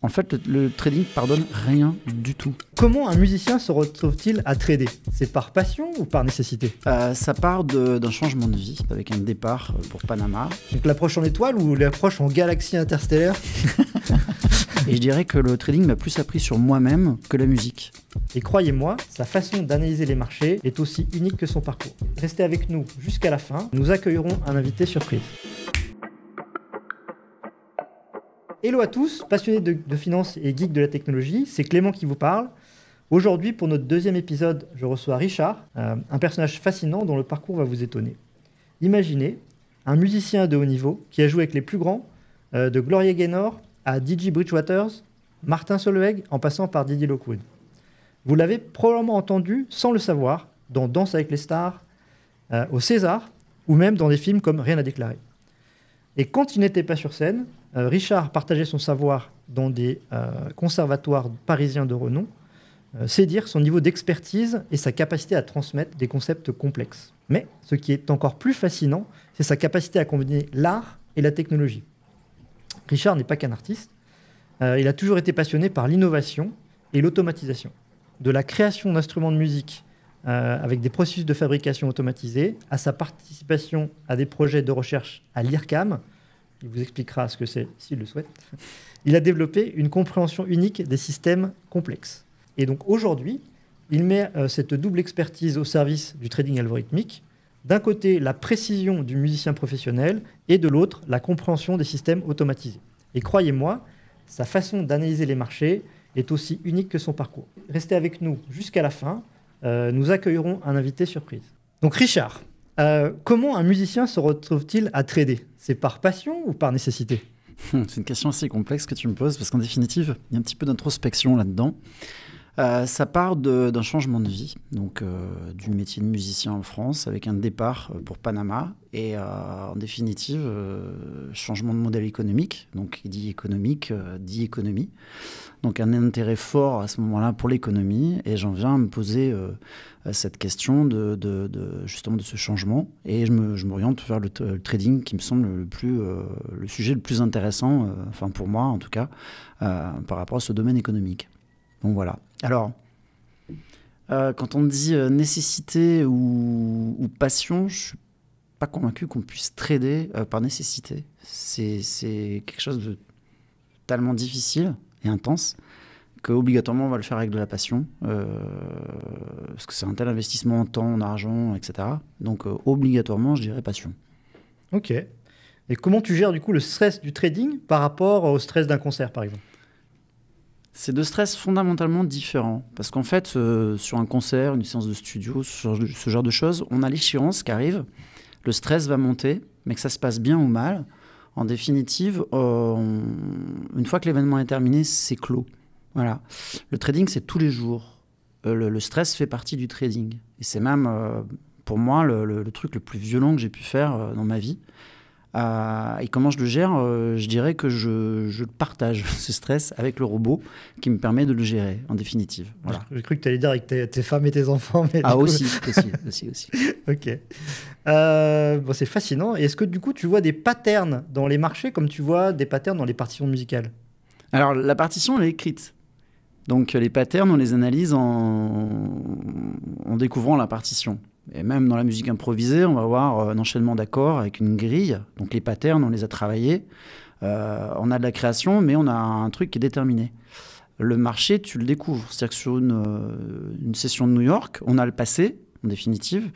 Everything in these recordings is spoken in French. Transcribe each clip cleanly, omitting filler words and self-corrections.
En fait, le trading pardonne rien du tout. Comment un musicien se retrouve-t-il à trader? C'est par passion ou par nécessité? Ça part d'un changement de vie, avec un départ pour Panama. Donc l'approche en étoile ou l'approche en galaxie interstellaire? Et je dirais que le trading m'a plus appris sur moi-même que la musique. Et croyez-moi, sa façon d'analyser les marchés est aussi unique que son parcours. Restez avec nous jusqu'à la fin, nous accueillerons un invité surprise. Hello à tous, passionnés de finance et geeks de la technologie, c'est Clément qui vous parle. Aujourd'hui, pour notre deuxième épisode, je reçois Richard, un personnage fascinant dont le parcours va vous étonner. Imaginez un musicien de haut niveau qui a joué avec les plus grands, de Gloria Gaynor à Digi Bridgewaters, Martin Solveig, en passant par Didier Lockwood. Vous l'avez probablement entendu sans le savoir dans Danse avec les stars, au César, ou même dans des films comme Rien à déclarer. Et quand il n'était pas sur scène, Richard partageait son savoir dans des conservatoires parisiens de renom. C'est dire son niveau d'expertise et sa capacité à transmettre des concepts complexes. Mais ce qui est encore plus fascinant, c'est sa capacité à combiner l'art et la technologie. Richard n'est pas qu'un artiste, il a toujours été passionné par l'innovation et l'automatisation. De la création d'instruments de musique avec des processus de fabrication automatisés, à sa participation à des projets de recherche à l'IRCAM, il vous expliquera ce que c'est s'il le souhaite, il a développé une compréhension unique des systèmes complexes. Et donc aujourd'hui, il met cette double expertise au service du trading algorithmique. D'un côté, la précision du musicien professionnel et de l'autre, la compréhension des systèmes automatisés. Et croyez-moi, sa façon d'analyser les marchés est aussi unique que son parcours. Restez avec nous jusqu'à la fin, nous accueillerons un invité surprise. Donc Richard, comment un musicien se retrouve-t-il à trader? C'est par passion ou par nécessité? C'est une question assez complexe que tu me poses, parce qu'en définitive, il y a un petit peu d'introspection là-dedans. Ça part d'un changement de vie, donc du métier de musicien en France, avec un départ pour Panama, et en définitive, changement de modèle économique, donc qui dit économique, dit économie, donc un intérêt fort à ce moment-là pour l'économie, et j'en viens à me poser cette question justement de ce changement, et je m'oriente vers le trading qui me semble le sujet le plus intéressant, enfin pour moi en tout cas, par rapport à ce domaine économique. Donc voilà. Alors, quand on dit nécessité ou passion, je ne suis pas convaincu qu'on puisse trader par nécessité. C'est quelque chose de tellement difficile et intense qu'obligatoirement on va le faire avec de la passion, parce que c'est un tel investissement en temps, en argent, etc. Donc obligatoirement, je dirais passion. Ok. Et comment tu gères du coup le stress du trading par rapport au stress d'un concert, par exemple? C'est deux stress fondamentalement différents. Parce qu'en fait, sur un concert, une séance de studio, ce genre de choses, on a l'échéance qui arrive, le stress va monter, mais que ça se passe bien ou mal. En définitive, une fois que l'événement est terminé, c'est clos. Voilà. Le trading, c'est tous les jours. Le stress fait partie du trading. Et c'est même, pour moi, le truc le plus violent que j'ai pu faire dans ma vie. Et comment je le gère? Je dirais que je partage ce stress avec le robot qui me permet de le gérer, en définitive. Voilà. J'ai cru que tu allais dire avec tes femmes et tes enfants. Mais aussi. Ok. Bon, c'est fascinant. Et est-ce que du coup, tu vois des patterns dans les marchés comme tu vois des patterns dans les partitions musicales? Alors, la partition, elle est écrite. Donc, les patterns, on les analyse en découvrant la partition. Et même dans la musique improvisée, on va avoir un enchaînement d'accords avec une grille. Donc les patterns, on les a travaillés. On a de la création, mais on a un truc qui est déterminé. Le marché, tu le découvres. C'est-à-dire que sur une session de New York, on a le passé, en définitive,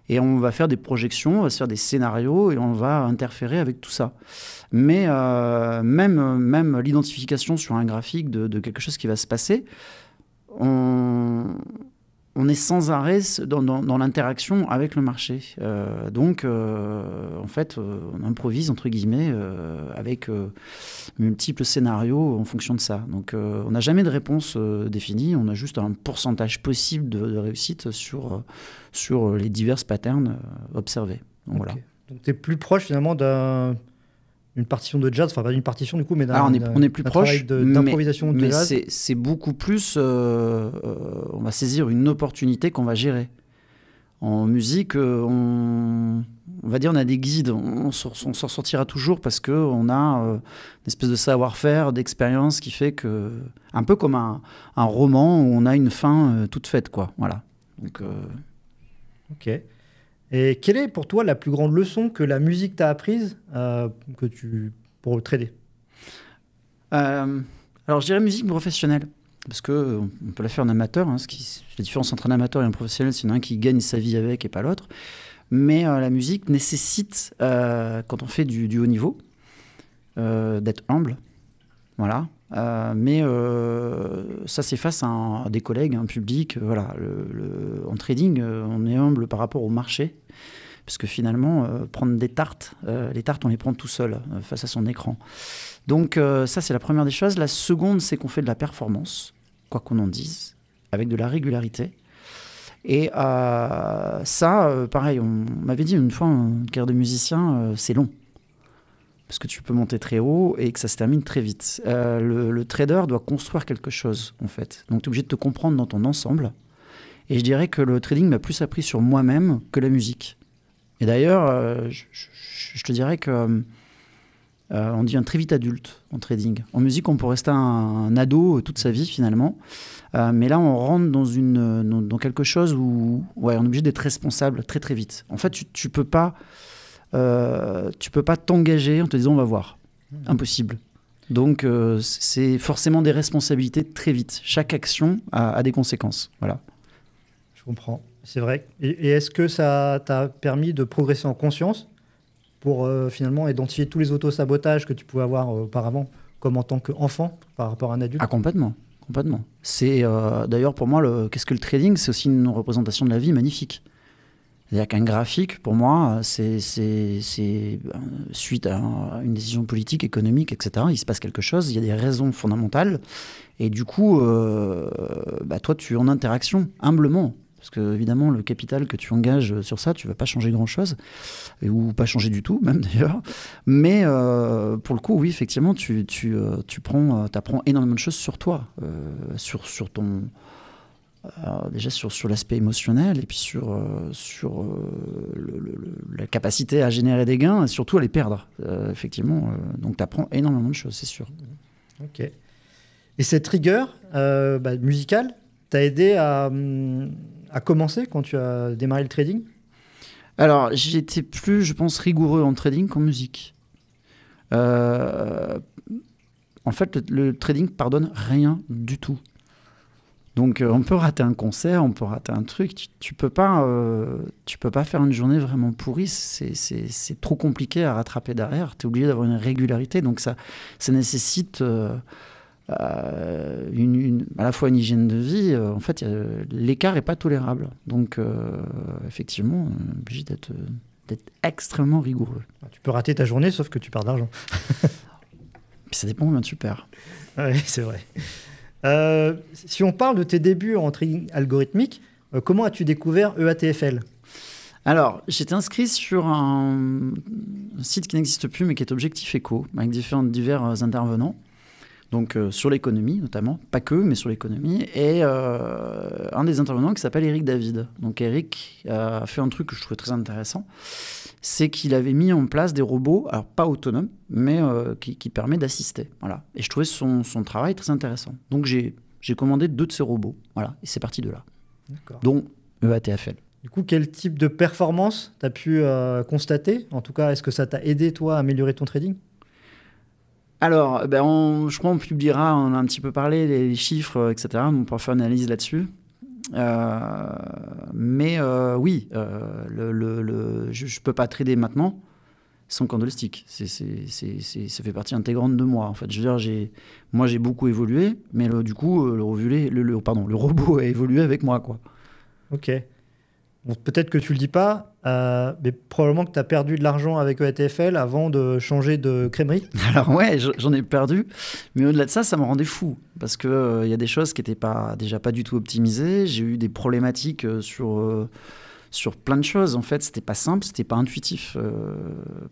et on va faire des projections, on va se faire des scénarios, et on va interférer avec tout ça. Mais même l'identification sur un graphique de quelque chose qui va se passer, on est sans arrêt dans l'interaction avec le marché. En fait, on improvise, entre guillemets, avec multiples scénarios en fonction de ça. Donc, on n'a jamais de réponse définie, on a juste un pourcentage possible de réussite sur les divers patterns observés. Donc, okay. Voilà. Donc, tu es plus proche, finalement, d'une partition de jazz, enfin pas d'une partition du coup, mais on est plus proche d'improvisation de jazz. Mais c'est beaucoup plus, on va saisir une opportunité qu'on va gérer. En musique, on va dire on a des guides, on s'en sortira toujours parce qu'on a une espèce de savoir-faire, d'expérience qui fait que, un peu comme un roman où on a une fin toute faite, quoi. Voilà. Donc, Ok. Et quelle est pour toi la plus grande leçon que la musique t'a apprise pour le trader? Alors je dirais musique professionnelle. Parce qu'on peut la faire en amateur. La différence entre un amateur et un professionnel, c'est un qui gagne sa vie avec et pas l'autre. Mais la musique nécessite, quand on fait du haut niveau, d'être humble. Voilà. Mais ça, c'est face à des collègues, un public. Voilà. En trading, on est humble par rapport au marché. Parce que finalement, prendre des tartes, les tartes, on les prend tout seul face à son écran. Donc ça, c'est la première des choses. La seconde, c'est qu'on fait de la performance, quoi qu'on en dise, avec de la régularité. Et ça, pareil, on m'avait dit une fois, une carrière de musicien, c'est long. Parce que tu peux monter très haut et que ça se termine très vite. Le trader doit construire quelque chose, en fait. Donc tu es obligé de te comprendre dans ton ensemble. Et je dirais que le trading m'a plus appris sur moi-même que la musique. Et d'ailleurs, je te dirais que on devient très vite adulte en trading. En musique, on peut rester un ado toute sa vie finalement. Mais là, on rentre dans quelque chose où on est obligé d'être responsable très très vite. En fait, tu peux pas t'engager en te disant on va voir. Impossible. Donc, c'est forcément des responsabilités très vite. Chaque action a des conséquences. Voilà. Je comprends. C'est vrai. Et est-ce que ça t'a permis de progresser en conscience pour finalement identifier tous les autosabotages que tu pouvais avoir auparavant, comme en tant qu'enfant par rapport à un adulte? Ah, complètement. Complètement. C'est d'ailleurs pour moi, qu'est-ce que le trading? C'est aussi une représentation de la vie magnifique. C'est-à-dire qu'un graphique, pour moi, c'est suite à une décision politique, économique, etc. Il se passe quelque chose, il y a des raisons fondamentales. Et du coup, toi, tu es en interaction, humblement. Parce que, évidemment, le capital que tu engages sur ça, tu ne vas pas changer grand-chose. Ou pas changer du tout, même d'ailleurs. Mais pour le coup, oui, effectivement, tu apprends énormément de choses sur toi. Sur ton... déjà sur l'aspect émotionnel et puis sur la capacité à générer des gains et surtout à les perdre, effectivement. Donc tu apprends énormément de choses, c'est sûr. Ok. Et cette rigueur musicale t'a aidé à commencer quand tu as démarré le trading? Alors, j'étais plus, je pense, rigoureux en trading qu'en musique. En fait, le trading pardonne rien du tout. Donc, on peut rater un concert, on peut rater un truc. Tu peux pas faire une journée vraiment pourrie. C'est trop compliqué à rattraper derrière. Tu es obligé d'avoir une régularité. Donc, ça nécessite à la fois une hygiène de vie. En fait, l'écart n'est pas tolérable. Donc, effectivement, on est obligé d'être extrêmement rigoureux. Tu peux rater ta journée, sauf que tu perds d'argent. Puis ça dépend combien tu perds. Oui, c'est vrai. Si on parle de tes débuts en trading algorithmique, comment as-tu découvert EATFL? Alors, j'étais inscrit sur un site qui n'existe plus, mais qui est Objectif Eco, avec divers intervenants. Donc sur l'économie notamment, pas que, mais sur l'économie. Et un des intervenants qui s'appelle Eric David. Donc Eric a fait un truc que je trouvais très intéressant, c'est qu'il avait mis en place des robots, alors pas autonomes, mais qui permet d'assister. Voilà. Et je trouvais son travail très intéressant. Donc j'ai commandé 2 de ces robots, voilà, et c'est parti de là. D'accord. Dont EATFL. Du coup, quel type de performance tu as pu constater? En tout cas, est-ce que ça t'a aidé, toi, à améliorer ton trading? Alors, je crois qu'on publiera, on a un petit peu parlé, les chiffres, etc. On pourra faire une analyse là-dessus. Oui, je ne peux pas trader maintenant sans candlestick. Ça fait partie intégrante de moi. En fait, je veux dire, moi j'ai beaucoup évolué, mais du coup, le robot a évolué avec moi, quoi. Ok. Bon, peut-être que tu le dis pas, mais probablement que tu as perdu de l'argent avec EATFL avant de changer de crèmerie. Alors ouais, j'en ai perdu, mais au-delà de ça, ça me rendait fou, parce qu'il y a des choses qui n'étaient déjà pas du tout optimisées. J'ai eu des problématiques sur plein de choses. En fait, c'était pas simple, c'était pas intuitif.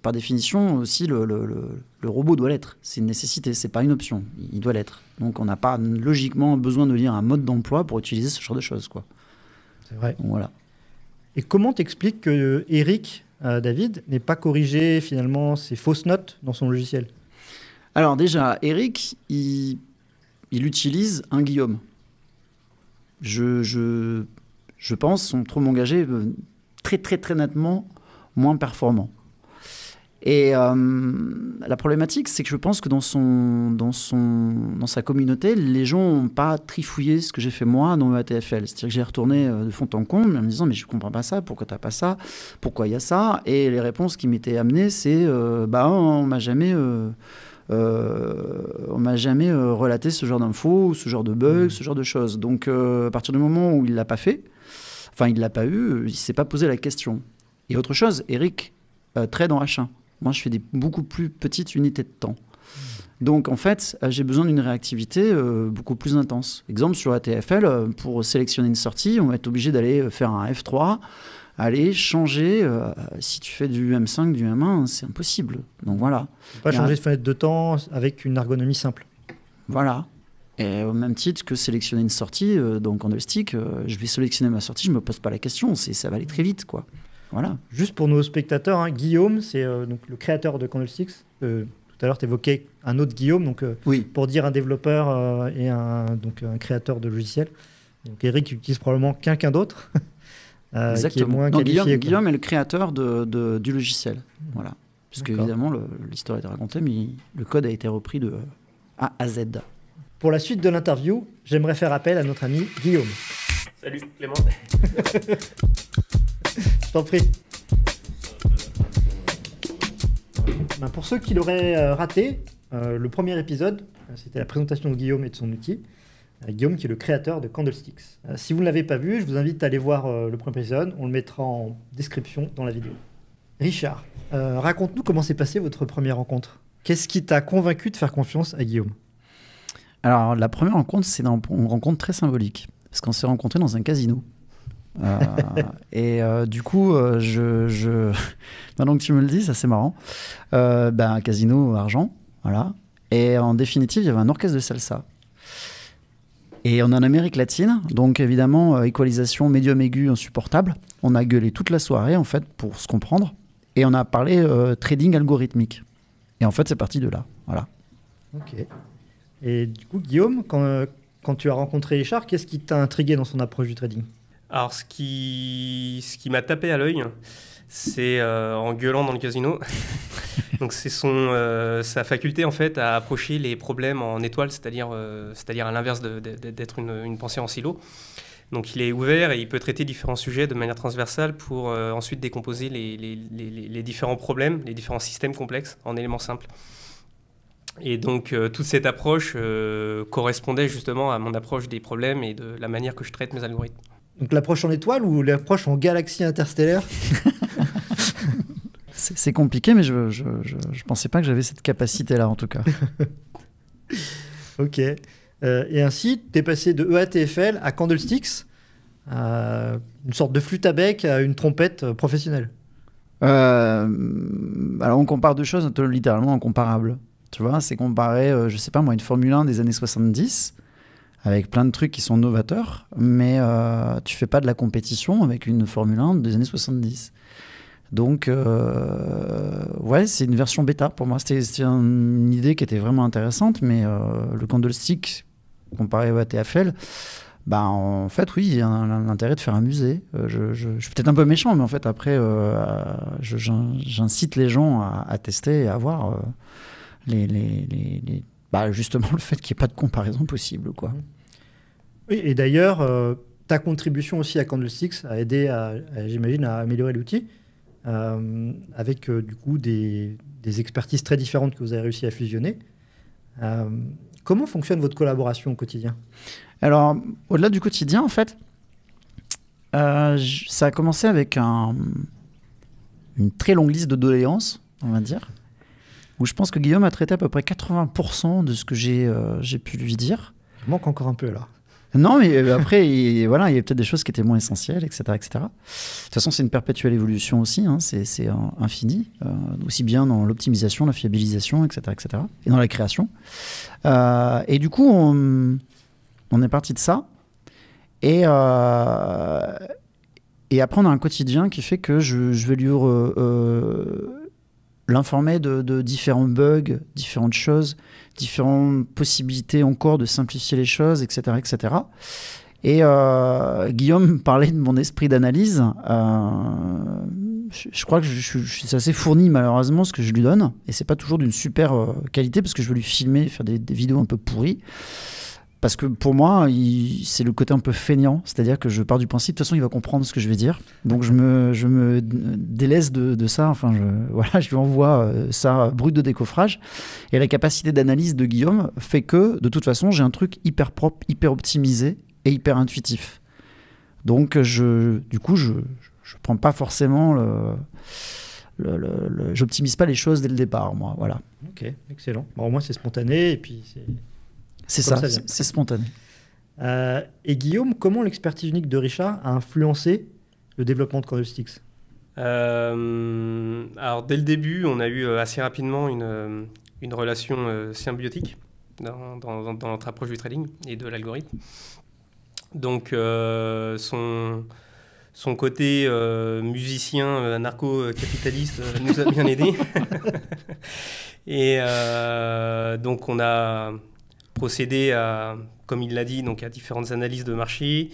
Par définition, aussi, le robot doit l'être. C'est une nécessité, c'est pas une option. Il doit l'être. Donc on n'a pas logiquement besoin de lire un mode d'emploi pour utiliser ce genre de choses, quoi. C'est vrai. Donc, voilà. Et comment t'expliques que Eric, David, n'ait pas corrigé finalement ces fausses notes dans son logiciel? Alors déjà, Eric, il utilise un Guillaume. Je pense, sans trop m'engager, très très très nettement moins performant. Et la problématique, c'est que je pense que dans sa communauté, les gens n'ont pas trifouillé ce que j'ai fait moi dans le ATFL. C'est-à-dire que j'ai retourné de fond en comble en me disant « mais je ne comprends pas ça, pourquoi tu n'as pas ça, pourquoi il y a ça ?» Et les réponses qui m'étaient amenées, c'est on m'a jamais relaté ce genre d'infos, ce genre de bugs, ce genre de choses. Donc à partir du moment où il ne l'a pas fait, enfin il ne l'a pas eu, il ne s'est pas posé la question. Et autre chose, Eric trade en H1. Moi, je fais des beaucoup plus petites unités de temps. Donc, en fait, j'ai besoin d'une réactivité beaucoup plus intense. Exemple, sur ATFL, pour sélectionner une sortie, on va être obligé d'aller faire un F3, aller changer. Si tu fais du M5, du M1, c'est impossible. Donc, voilà. On peut pas changer de fenêtre de temps avec une ergonomie simple. Voilà. Et au même titre que sélectionner une sortie, dans Candlestick, je vais sélectionner ma sortie, je ne me pose pas la question. Ça va aller très vite, quoi. Voilà. Juste pour nos spectateurs, hein, Guillaume, c'est donc le créateur de Candlesticks. Tout à l'heure, tu évoquais un autre Guillaume, donc, oui. Pour dire un développeur et un créateur de logiciels. Donc Eric utilise probablement quelqu'un d'autre qui est moins qualifié. Guillaume est le créateur du logiciel. Voilà. Puisque évidemment, l'histoire a été racontée, mais le code a été repris de A à Z. Pour la suite de l'interview, j'aimerais faire appel à notre ami Guillaume. Salut Clément. Je t'en prie. Pour ceux qui l'auraient raté, le premier épisode, c'était la présentation de Guillaume et de son outil. Guillaume qui est le créateur de Candlesticks. Si vous ne l'avez pas vu, je vous invite à aller voir le premier épisode. On le mettra en description dans la vidéo. Richard, raconte-nous comment s'est passée votre première rencontre. Qu'est-ce qui t'a convaincu de faire confiance à Guillaume? Alors, la première rencontre, c'est une rencontre très symbolique. Parce qu'on s'est rencontrés dans un casino. Du coup, maintenant que tu me le dis, ça c'est marrant. Un casino argent, voilà. Et en définitive, il y avait un orchestre de salsa. Et on est en Amérique latine, donc évidemment, équalisation médium aigu insupportable. On a gueulé toute la soirée, en fait, pour se comprendre. Et on a parlé trading algorithmique. Et en fait, c'est parti de là, voilà. Ok. Et du coup, Guillaume, quand tu as rencontré Richard, qu'est-ce qui t'a intrigué dans son approche du trading? Alors, ce qui m'a tapé à l'œil, c'est en gueulant dans le casino. Donc, c'est sa faculté en fait à approcher les problèmes en étoile, c'est-à-dire à l'inverse d'être une pensée en silo. Donc, il est ouvert et il peut traiter différents sujets de manière transversale pour ensuite décomposer les différents problèmes, les différents systèmes complexes en éléments simples. Et donc, toute cette approche correspondait justement à mon approche des problèmes et de la manière que je traite mes algorithmes. Donc l'approche en étoile ou l'approche en galaxie interstellaire? C'est compliqué, mais je pensais pas que j'avais cette capacité-là, en tout cas. Ok. Et ainsi, tu es passé de EATFL à Candlesticks, une sorte de flûte à bec à une trompette professionnelle. Alors, on compare deux choses littéralement incomparables. Tu vois, c'est comparer, je sais pas moi, une Formule 1 des années 70 avec plein de trucs qui sont novateurs, mais tu fais pas de la compétition avec une Formule 1 des années 70. Donc, ouais, c'est une version bêta pour moi. C'était une idée qui était vraiment intéressante, mais le Candlestick, comparé au ATFL, en fait, oui, il y a l'intérêt de faire un musée. Je suis peut-être un peu méchant, mais en fait, après, j'incite les gens à tester et à voir justement le fait qu'il n'y ait pas de comparaison possible, quoi. Oui, et d'ailleurs, ta contribution aussi à Candlesticks a aidé, j'imagine, à améliorer l'outil, avec du coup des expertises très différentes que vous avez réussi à fusionner. Comment fonctionne votre collaboration au quotidien? Alors, au-delà du quotidien, en fait, ça a commencé avec une très longue liste de doléances, on va dire, où je pense que Guillaume a traité à peu près 80% de ce que j'ai pu lui dire. Il manque encore un peu, là. Non, mais après, il y a peut-être des choses qui étaient moins essentielles, etc. etc. De toute façon, c'est une perpétuelle évolution aussi, hein, c'est infini, aussi bien dans l'optimisation, la fiabilisation, etc., etc., et dans la création. Et du coup, on est parti de ça. Et Et après, on a un quotidien qui fait que je vais lui l'informer de différents bugs, différentes choses, différentes possibilités encore de simplifier les choses, etc. etc. Et Guillaume parlait de mon esprit d'analyse. Je crois que je suis assez fourni, malheureusement, ce que je lui donne. Et c'est pas toujours d'une super qualité, parce que je veux lui filmer, faire des vidéos un peu pourries. Parce que pour moi, c'est le côté un peu feignant. C'est-à-dire que je pars du principe, de toute façon, il va comprendre ce que je vais dire. Donc je me délaisse de ça. Enfin, je lui envoie ça brut de décoffrage. Et la capacité d'analyse de Guillaume fait que, de toute façon, j'ai un truc hyper propre, hyper optimisé et hyper intuitif. Donc, du coup, je prends pas forcément j'optimise pas les choses dès le départ, moi. Voilà. Ok, excellent. Bon, au moins, c'est spontané et puis c'est ça, c'est spontané. Et Guillaume, comment l'expertise unique de Richard a influencé le développement de Candlesticks ? Alors, dès le début, on a eu assez rapidement une relation symbiotique dans notre approche du trading et de l'algorithme. Donc, son côté musicien anarcho-capitaliste nous a bien aidés. Et donc, on a procédé à, comme il l'a dit, donc à différentes analyses de marché.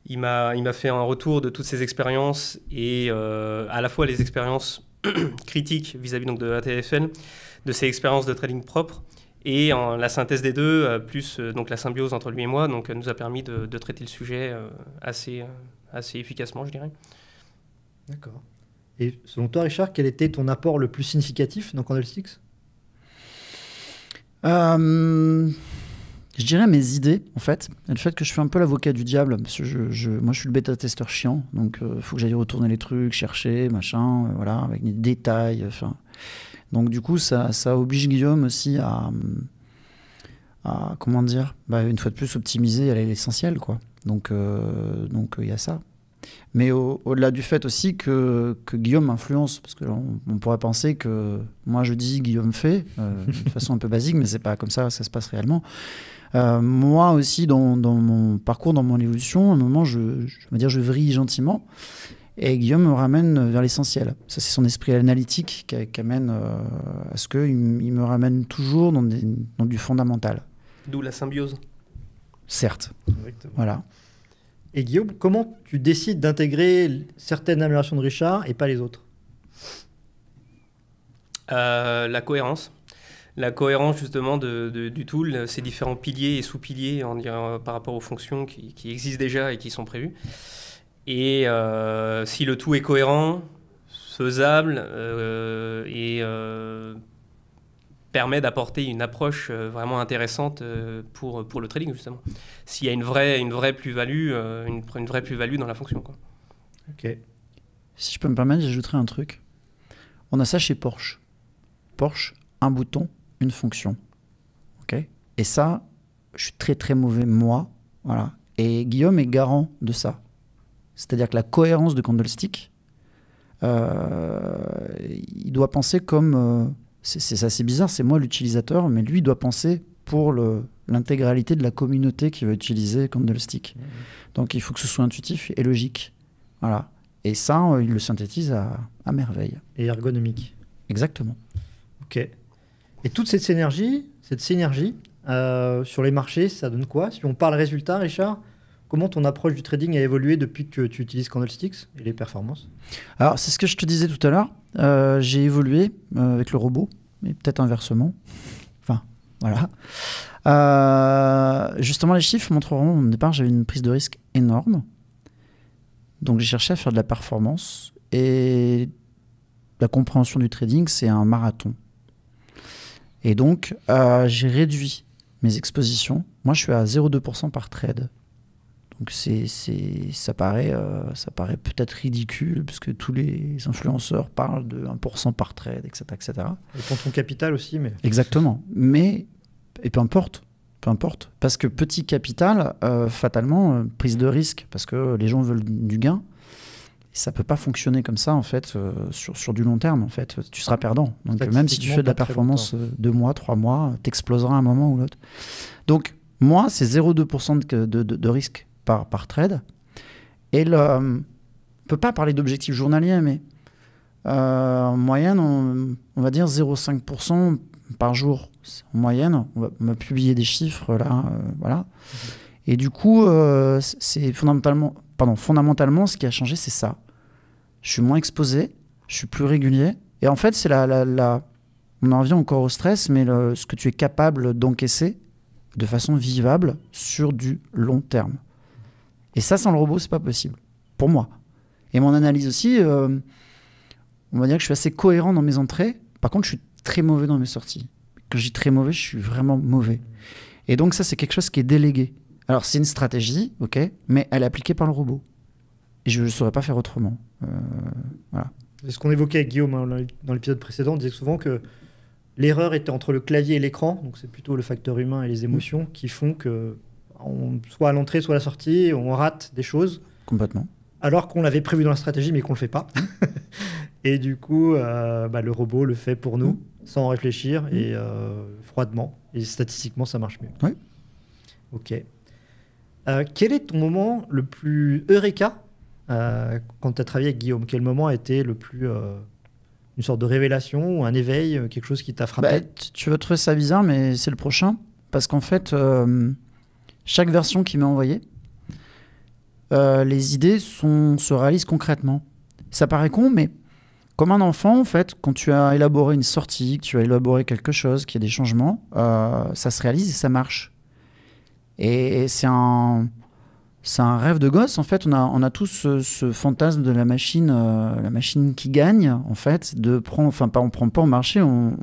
Il m'a fait un retour de toutes ces expériences et à la fois les expériences critiques vis-à-vis donc de l'ATFL, de ses expériences de trading propre et la synthèse des deux, plus donc la symbiose entre lui et moi, donc nous a permis de traiter le sujet assez efficacement, je dirais. D'accord. Et selon toi, Richard, quel était ton apport le plus significatif dans Candlesticks ? Je dirais mes idées, en fait. Et le fait que je fais un peu l'avocat du diable, parce que moi, je suis le bêta-testeur chiant, donc il faut que j'aille retourner les trucs, chercher, machin, voilà, avec des détails. Donc, du coup, ça oblige Guillaume aussi à comment dire, une fois de plus, optimiser, aller à l'essentiel, quoi. Donc, y a ça. Mais au-delà du fait aussi que Guillaume m'influence, parce qu'on pourrait penser que moi je dis Guillaume fait, de façon un peu basique, mais c'est pas comme ça se passe réellement. Moi aussi, dans mon parcours, dans mon évolution, à un moment, je vrille gentiment, et Guillaume me ramène vers l'essentiel. Ça, c'est son esprit analytique qui amène à ce qu'il me ramène toujours dans du fondamental. D'où la symbiose. Certes. Exactement. Voilà. Et Guillaume, comment tu décides d'intégrer certaines améliorations de Richard et pas les autres ? La cohérence. La cohérence justement du tool, ses différents piliers et sous-piliers par rapport aux fonctions qui existent déjà et qui sont prévues. Et si le tout est cohérent, faisable et permet d'apporter une approche vraiment intéressante pour le trading justement. S'il y a une vraie plus-value, une vraie plus-value dans la fonction, quoi. Ok. Si je peux me permettre, j'ajouterai un truc. On a ça chez Porsche. Porsche, un bouton, une fonction. Ok. Et ça, je suis très très mauvais moi. Voilà. Et Guillaume est garant de ça. C'est-à-dire que la cohérence de Candlestick, il doit penser comme... c'est assez bizarre, c'est moi l'utilisateur, mais lui doit penser pour l'intégralité de la communauté qui va utiliser Candlestick. Donc il faut que ce soit intuitif et logique. Voilà. Et ça, il le synthétise à merveille. Et ergonomique. Exactement. Ok. Et toute cette synergie sur les marchés, ça donne quoi ? Si on parle résultat, Richard, comment ton approche du trading a évolué depuis que tu utilises Candlesticks et les performances ? Alors, c'est ce que je te disais tout à l'heure. J'ai évolué avec le robot, mais peut-être inversement. Enfin, voilà. Justement, les chiffres montreront, au départ, j'avais une prise de risque énorme. Donc, j'ai cherché à faire de la performance. Et la compréhension du trading, c'est un marathon. Et donc, j'ai réduit mes expositions. Moi, je suis à 0,2% par trade. Donc ça paraît peut-être ridicule, parce que tous les influenceurs parlent de 1% par trade, etc. etc. Et pour ton capital aussi, mais... Exactement. Et peu importe. Parce que petit capital, fatalement, prise de risque, parce que les gens veulent du gain. Ça ne peut pas fonctionner comme ça, en fait, sur du long terme. En fait, tu seras perdant. Donc, même si tu fais de la performance 2 mois, 3 mois, tu exploseras à un moment ou l'autre. Donc, moi, c'est 0,2% de risque par trade. Et ne peut pas parler d'objectifs journaliers, mais en moyenne, on va dire 0,5% par jour. En moyenne, on va publier des chiffres là, voilà. Et du coup, c'est fondamentalement, ce qui a changé, c'est ça. Je suis moins exposé, je suis plus régulier. Et en fait, c'est on en revient encore au stress, mais ce que tu es capable d'encaisser de façon vivable sur du long terme. Et ça, sans le robot, c'est pas possible. Pour moi. Et mon analyse aussi, on va dire que je suis assez cohérent dans mes entrées. Par contre, je suis très mauvais dans mes sorties. Quand je dis très mauvais, je suis vraiment mauvais. Et donc ça, c'est quelque chose qui est délégué. Alors, c'est une stratégie, ok, mais elle est appliquée par le robot. Et je ne saurais pas faire autrement. Voilà. C'est ce qu'on évoquait avec Guillaume dans l'épisode précédent. On disait souvent que l'erreur était entre le clavier et l'écran. Donc, c'est plutôt le facteur humain et les émotions qui font que, soit à l'entrée, soit à la sortie, on rate des choses. Complètement. Alors qu'on l'avait prévu dans la stratégie, mais qu'on ne le fait pas. Et du coup, le robot le fait pour nous, sans réfléchir et froidement. Et statistiquement, ça marche mieux. Oui. Ok. Quel est ton moment le plus eureka quand tu as travaillé avec Guillaume? Quel moment a été le plus une sorte de révélation ou un éveil, quelque chose qui t'a frappé? Tu vas trouver ça bizarre, mais c'est le prochain. Parce qu'en fait, chaque version qu'il m'a envoyée, les idées se réalisent concrètement. Ça paraît con, mais comme un enfant, en fait, quand tu as élaboré une sortie, que tu as élaboré quelque chose, qu'il y a des changements, ça se réalise et ça marche. Et c'est un rêve de gosse, en fait. On a tous ce fantasme de la machine qui gagne, en fait. On ne prend pas au marché, on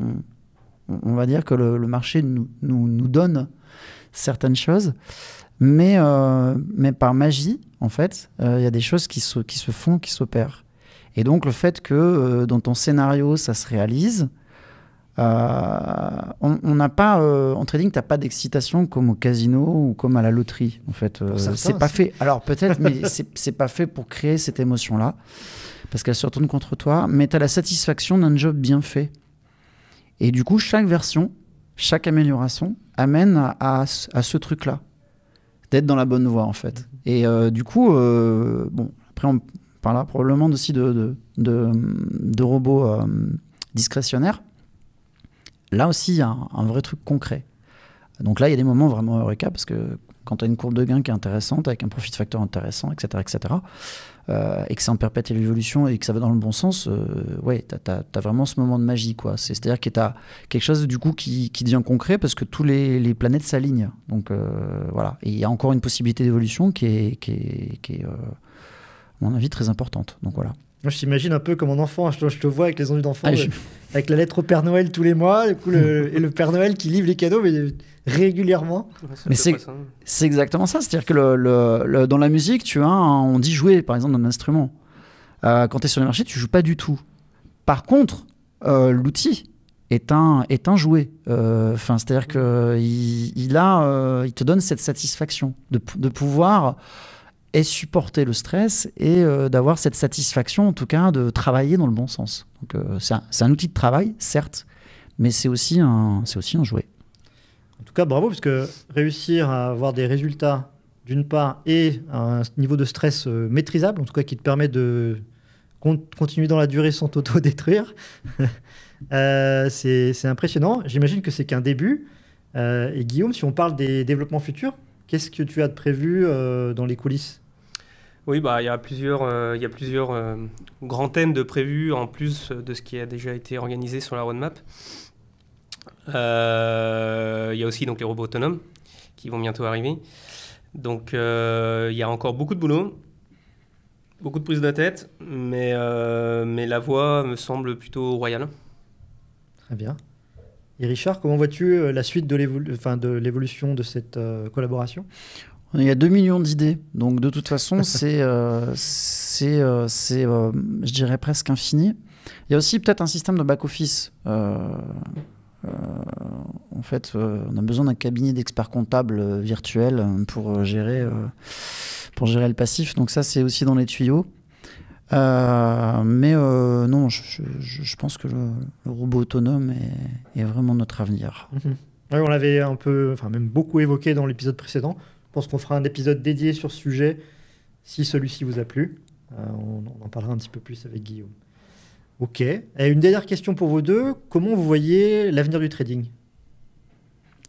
va dire que le marché nous donne certaines choses. Mais par magie, en fait, il y a des choses qui se font, qui s'opèrent. Et donc, le fait que dans ton scénario, ça se réalise, on n'a pas, en trading, tu n'as pas d'excitation comme au casino ou comme à la loterie. En fait, c'est pas fait. Alors, peut-être, mais c'est pas fait pour créer cette émotion-là, parce qu'elle se retourne contre toi. Mais tu as la satisfaction d'un job bien fait. Et du coup, chaque version, chaque amélioration amène à ce truc-là. D'être dans la bonne voie, en fait. Et du coup, après on parlera probablement aussi de robots discrétionnaires. Là aussi, il y a un vrai truc concret. Donc là, il y a des moments vraiment eureka, parce que quand tu as une courbe de gain qui est intéressante, avec un profit factor intéressant, etc., et que c'est en perpétuelle évolution et que ça va dans le bon sens, tu as vraiment ce moment de magie, quoi. C'est-à-dire que tu as quelque chose du coup qui devient concret parce que tous les planètes s'alignent. Donc voilà. Et il y a encore une possibilité d'évolution qui est à mon avis, très importante. Donc voilà. Moi, je t'imagine un peu comme un enfant. Je te vois avec les ennuis d'enfant, avec la lettre au Père Noël tous les mois, du coup, et le Père Noël qui livre les cadeaux, mais régulièrement. Mais c'est exactement ça. C'est-à-dire que dans la musique, on dit jouer, par exemple, d'un instrument. Quand tu es sur le marché, tu joues pas du tout. Par contre, l'outil est un jouet. C'est-à-dire qu'il te donne cette satisfaction de pouvoir et supporter le stress et d'avoir cette satisfaction, en tout cas, de travailler dans le bon sens. Donc, c'est un outil de travail, certes, mais c'est aussi un jouet. En tout cas, bravo, parce que réussir à avoir des résultats, d'une part, et un niveau de stress maîtrisable, en tout cas qui te permet de continuer dans la durée sans t'auto-détruire, c'est impressionnant. J'imagine que c'est qu'un début. Et Guillaume, si on parle des développements futurs, qu'est-ce que tu as de prévu dans les coulisses? Oui, il y a plusieurs grands thèmes de prévus en plus de ce qui a déjà été organisé sur la roadmap. Il y a aussi donc les robots autonomes qui vont bientôt arriver. Donc il y a encore beaucoup de boulot, beaucoup de prise de tête, mais la voie me semble plutôt royale. Très bien. Et Richard, comment vois-tu la suite de l'évolution de cette collaboration? Il y a 2 millions d'idées, donc de toute façon, c'est je dirais presque infini. Il y a aussi peut-être un système de back-office. En fait, on a besoin d'un cabinet d'experts comptables virtuels pour gérer le passif. Donc ça, c'est aussi dans les tuyaux. Mais non, je pense que le robot autonome est vraiment notre avenir. Oui, on l'avait même beaucoup évoqué dans l'épisode précédent. Je pense qu'on fera un épisode dédié sur ce sujet si celui-ci vous a plu. On en parlera un petit peu plus avec Guillaume. Ok. Et une dernière question pour vous deux. Comment vous voyez l'avenir du trading?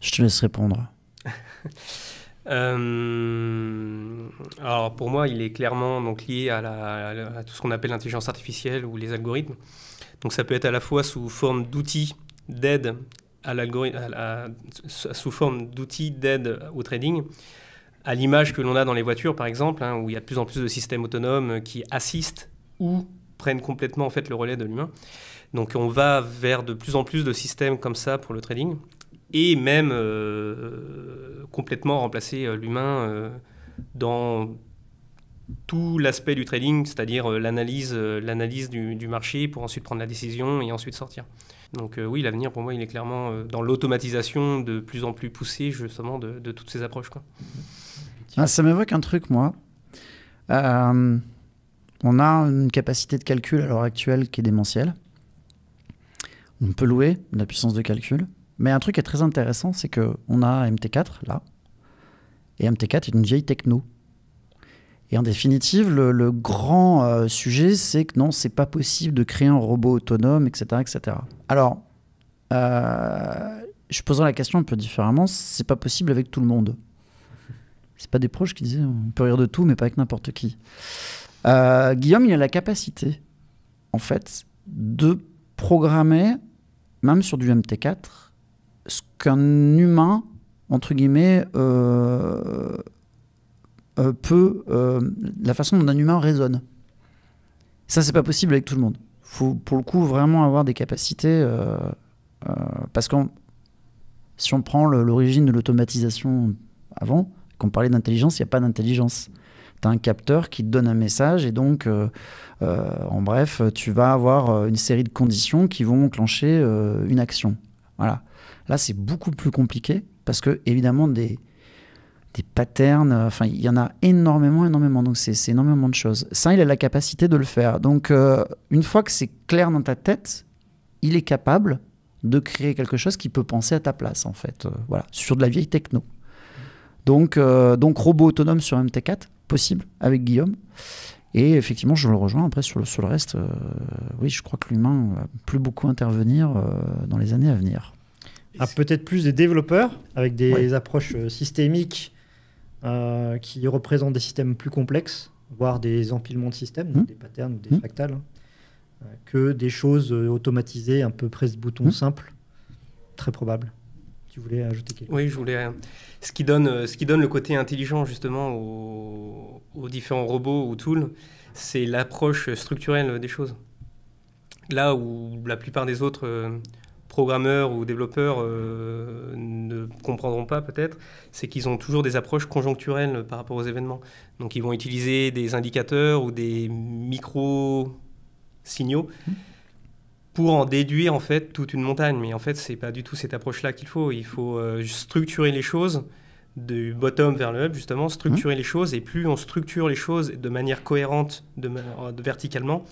Je te laisse répondre. Alors pour moi, il est clairement donc lié à tout ce qu'on appelle l'intelligence artificielle ou les algorithmes. Donc ça peut être à la fois sous forme d'outils d'aide à l'algorithme, sous forme d'outils d'aide au trading, à l'image que l'on a dans les voitures par exemple, hein, où il y a de plus en plus de systèmes autonomes qui assistent ou prennent complètement en fait le relais de l'humain. Donc on va vers de plus en plus de systèmes comme ça pour le trading. Et même complètement remplacer l'humain dans tout l'aspect du trading, c'est-à-dire l'analyse du marché pour ensuite prendre la décision et ensuite sortir. Donc oui, l'avenir pour moi, il est clairement dans l'automatisation de plus en plus poussée justement de toutes ces approches, quoi. Ah, ça m'évoque un truc, moi. On a une capacité de calcul à l'heure actuelle qui est démentielle. On peut louer de la puissance de calcul. Mais un truc qui est très intéressant, c'est qu'on a MT4, là, et MT4 est une vieille techno. Et en définitive, le grand sujet, c'est que non, c'est pas possible de créer un robot autonome, etc. etc. Alors, je poserai la question un peu différemment, c'est pas possible avec tout le monde. C'est pas des proches qui disaient, on peut rire de tout, mais pas avec n'importe qui. Guillaume, il a la capacité, en fait, de programmer, même sur du MT4, ce qu'un humain, entre guillemets, peut... la façon dont un humain raisonne. Ça, c'est pas possible avec tout le monde. Il faut, pour le coup, vraiment avoir des capacités... parce que si on prend l'origine de l'automatisation avant, qu'on parlait d'intelligence, il n'y a pas d'intelligence. Tu as un capteur qui te donne un message et donc, en bref, tu vas avoir une série de conditions qui vont enclencher une action. Voilà. Là, c'est beaucoup plus compliqué parce que, évidemment, des patterns, enfin, il y en a énormément. Donc, c'est énormément de choses. Ça, il a la capacité de le faire. Donc, une fois que c'est clair dans ta tête, il est capable de créer quelque chose qui peut penser à ta place, en fait. Voilà, sur de la vieille techno. Donc robot autonome sur MT4, possible, avec Guillaume. Et effectivement, je le rejoins. Après, sur le reste, oui, je crois que l'humain va plus beaucoup intervenir dans les années à venir. Ah, peut-être plus des développeurs, avec des approches systémiques qui représentent des systèmes plus complexes, voire des empilements de systèmes, des patterns ou des fractales, que des choses automatisées, un peu presse-bouton simple, très probable. Tu voulais ajouter quelque chose? Oui, je voulais... Ce qui donne le côté intelligent justement aux différents robots ou tools, c'est l'approche structurelle des choses. Là où la plupart des autres programmeurs ou développeurs ne comprendront pas peut-être, c'est qu'ils ont toujours des approches conjoncturelles par rapport aux événements. Donc ils vont utiliser des indicateurs ou des micro-signaux pour en déduire en fait toute une montagne. Mais en fait, c'est pas du tout cette approche-là qu'il faut. Il faut structurer les choses du bottom vers le up, justement, structurer les choses. Et plus on structure les choses de manière cohérente, verticalement,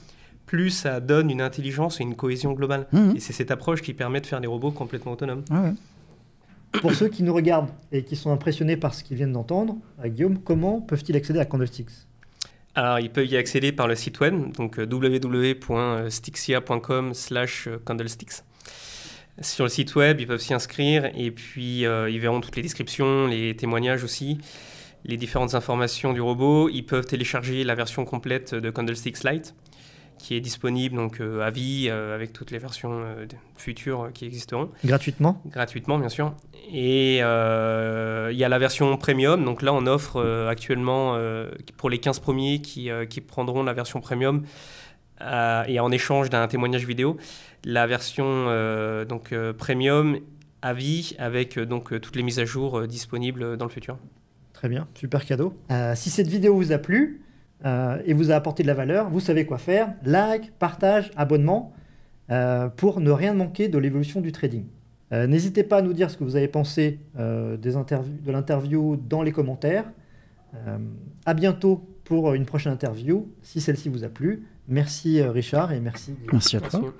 plus ça donne une intelligence et une cohésion globale. Et c'est cette approche qui permet de faire des robots complètement autonomes. Pour ceux qui nous regardent et qui sont impressionnés par ce qu'ils viennent d'entendre, Guillaume, comment peuvent-ils accéder à Candlesticks? Alors, ils peuvent y accéder par le site web, donc www.stixia.com/candlesticks. Sur le site web, ils peuvent s'y inscrire et puis ils verront toutes les descriptions, les témoignages aussi, les différentes informations du robot. Ils peuvent télécharger la version complète de Candlesticks Lite, qui est disponible donc, à vie avec toutes les versions futures qui existeront. Gratuitement? Gratuitement, bien sûr. Et il y a la version premium. Donc là, on offre actuellement, pour les 15 premiers qui prendront la version premium, et en échange d'un témoignage vidéo, la version premium à vie avec toutes les mises à jour disponibles dans le futur. Très bien, super cadeau. Si cette vidéo vous a plu et vous a apporté de la valeur, vous savez quoi faire. Like, partage, abonnement pour ne rien manquer de l'évolution du trading. N'hésitez pas à nous dire ce que vous avez pensé de l'interview dans les commentaires. À bientôt pour une prochaine interview, si celle-ci vous a plu. Merci Richard et merci. Merci à toi. Merci.